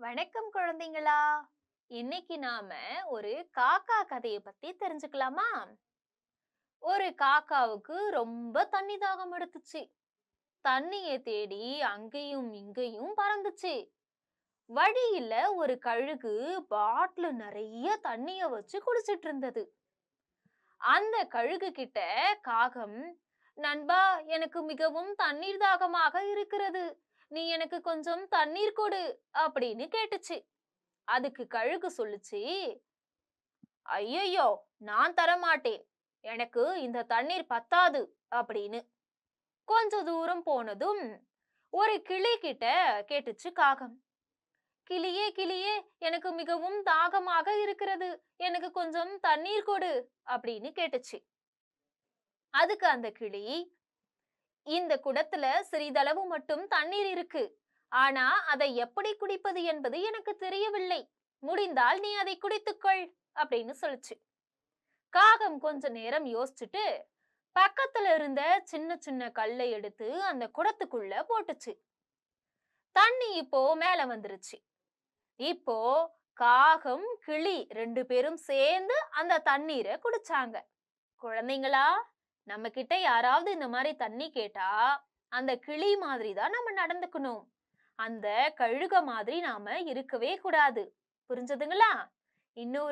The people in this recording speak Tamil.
வணக்கம் குழந்தைங்களா. இன்னைக்கு நாம ஒரு காக்கா கதைய பத்தி தெரிஞ்சுக்கலாமா? ஒரு காக்காவுக்கு ரொம்ப தண்ணி தாகம் எடுத்துச்சு. தண்ணிய தேடி அங்கேயும் இங்கேயும் பறந்துச்சு. வழியில ஒரு கழுகு பாட்டில் நிறைய தண்ணிய வச்சு குடிச்சிட்டு இருந்தது. அந்த கழுகு கிட்ட காகம், நண்பா, எனக்கு மிகவும் தண்ணீர் தாகமாக இருக்கிறது. நீ எனக்கு கொஞ்சம் தண்ணீர் கொடு அப்படின்னு கேட்டுச்சு. அதுக்கு கழுகு சொல்லுச்சு, ஐயையோ, நான் தரமாட்டேன். எனக்கு இந்த தண்ணீர் பத்தாது அப்படின்னு. கொஞ்ச தூரம் போனதும் ஒரு கிளி கிட்ட கேட்டுச்சு காகம். கிளியே கிளியே, எனக்கு மிகவும் தாகமாக இருக்கிறது. எனக்கு கொஞ்சம் தண்ணீர் கொடு அப்படின்னு கேட்டுச்சு. அதுக்கு அந்த கிளி, இந்த குடத்துல சிறிதளவு மட்டும் தண்ணீர் இருக்கு. ஆனா அதை எப்படி குடிப்பது என்பது எனக்கு தெரியவில்லை. முடிந்தால் நீ அதை குடித்துக்கொள் அப்படின்னு சொல்லுச்சு. காகம் கொஞ்ச நேரம் யோசிச்சுட்டு பக்கத்துல இருந்த சின்ன சின்ன கல்லை எடுத்து அந்த குடத்துக்குள்ள போட்டுச்சு. தண்ணி இப்போ மேல வந்துருச்சு. இப்போ காகம் கிளி ரெண்டு பேரும் சேர்ந்து அந்த தண்ணீரை குடிச்சாங்க. குழந்தைங்களா, நம்ம கிட்ட யாராவது இந்த மாதிரி தண்ணி கேட்டா அந்த கிளி மாதிரி தான் நம்ம நடந்துக்கணும். அந்த கழுக மாதிரி நாம இருக்கவே கூடாது. புரிஞ்சதுங்களா? இன்னொரு